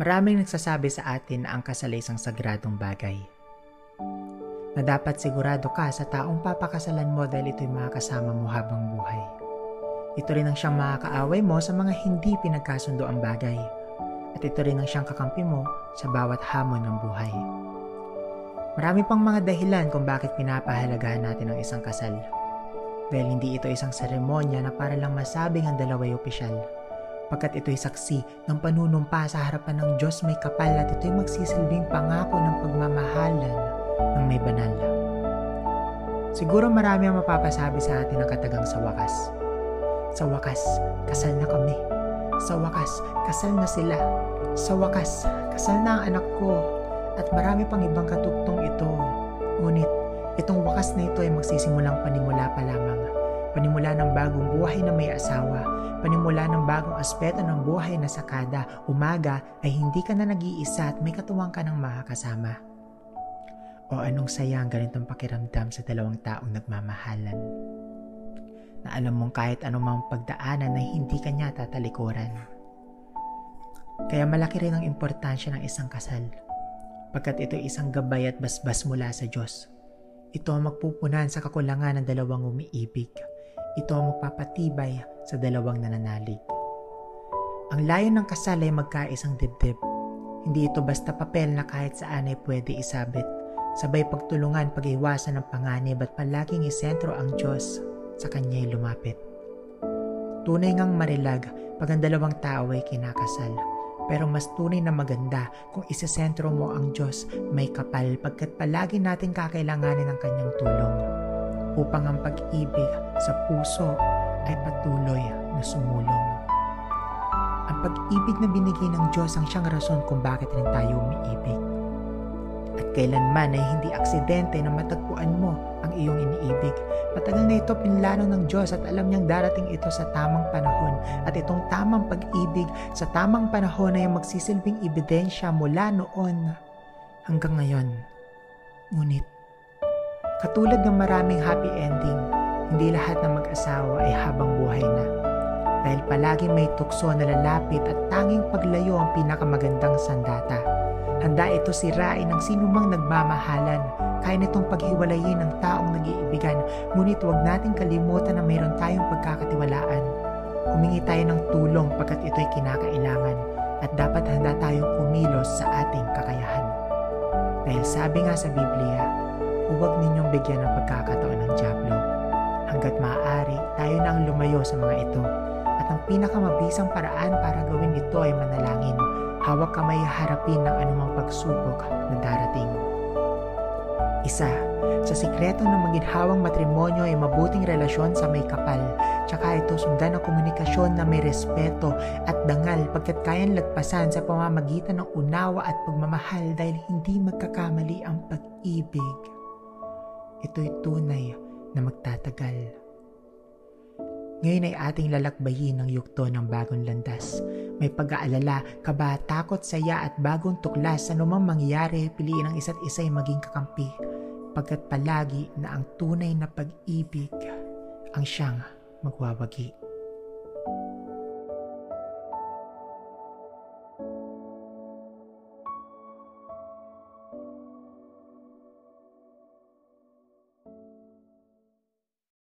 Maraming nagsasabi sa atin na ang kasal ay isang sagradong bagay. Na dapat sigurado ka sa taong papakasalan mo dahil ito'y makakasama mo habang buhay. Ito rin ang siyang makakaaway mo sa mga hindi pinagkasundo ang bagay. At ito rin ang siyang kakampi mo sa bawat hamon ng buhay. Marami pang mga dahilan kung bakit pinapahalagahan natin ang isang kasal. Dahil hindi ito isang seremonya na para lang masabing ang dalawa'y opisyal. Pagkat ito'y saksi ng panunumpa sa harapan ng Diyos may kapal at ito'y magsisilbing pangako ng pagmamahalan ng may banal. Siguro marami ang mapapasabi sa atin ng katagang sa wakas. Sa wakas, kasal na kami. Sa wakas, kasal na sila. Sa wakas, kasal na ang anak ko. At marami pang ibang katuktong ito. Ngunit, itong wakas na ito ay magsisimulang panimula pa lamang. Panimula ng bagong buhay na may asawa. Panimula ng bagong aspeto ng buhay na sa kada umaga ay hindi ka na nag-iisa at may katuwang ka ng makakasama. O anong saya ang ganitong pakiramdam sa dalawang taong nagmamahalan? Na alam mong kahit anumang pagdaanan na hindi ka niya tatalikuran. Kaya malaki rin ang importansya ng isang kasal. Pagkat ito isang gabay at basbas mula sa Diyos. Ito ang magpupunan sa kakulangan ng dalawang umiibig. Ito ang magpapatibay sa dalawang nananalig. Ang layo ng kasal ay magkaisang dibdib. Hindi ito basta papel na kahit saan ay pwede isabit. Sabay pagtulungan, pag-iwasan ng panganib at palaging isentro ang Diyos sa Kanya'y lumapit. Tunay ngang marilag pag ang dalawang tao ay kinakasal. Pero mas tunay na maganda kung isesentro mo ang Diyos may kapal pagkat palagi natin kakailanganin ang Kanyang tulong upang ang pag-ibig sa puso ay patuloy na sumulong. Ang pag-ibig na binigay ng Diyos ang siyang rason kung bakit rin tayo umiibig. At kailanman ay hindi aksidente na matagpuan mo ang iyong iniibig. Matagal na ito pinlano ng Diyos at alam niyang darating ito sa tamang panahon. At itong tamang pag-ibig sa tamang panahon ay magsisilbing ebidensya mula noon hanggang ngayon. Ngunit, katulad ng maraming happy ending, hindi lahat ng mag-asawa ay habang buhay na. Dahil palaging may tukso na lalapit at tanging paglayo ang pinakamagandang sandata. Handa ito sirain ng sinumang nagmamahalan. Kaya nitong paghiwalayin ng taong nag-iibigan. Ngunit huwag nating kalimutan na mayroon tayong pagkakatiwalaan. Humingi tayo ng tulong pagkat ito'y kinakailangan. At dapat handa tayong kumilos sa ating kakayahan. Dahil sabi nga sa Biblia, huwag ninyong bigyan ng pagkakataon ng dyablo. Hanggat maaari, tayo na ang lumayo sa mga ito. At ang pinakamabisang paraan para gawin ito ay manalangin. Hawak kamay harapin ng anumang pagsubok na darating. Isa, sa sikreto ng maginhawang matrimonyo ay mabuting relasyon sa may kapal. Tsaka ito sundan ng komunikasyon na may respeto at dangal pagkat kayang lagpasan sa pamamagitan ng unawa at pagmamahal dahil hindi magkakamali ang pag-ibig. Ito'y tunay na magtatagal. Ngayon ay ating lalakbayin ang yugto ng bagong landas. May pag-aalala, kaba, takot, saya at bagong tuklas sa anumang mangyari, piliin ang isa't isa'y maging kakampi. Pagkat palagi na ang tunay na pag-ibig ang siyang magwawagi.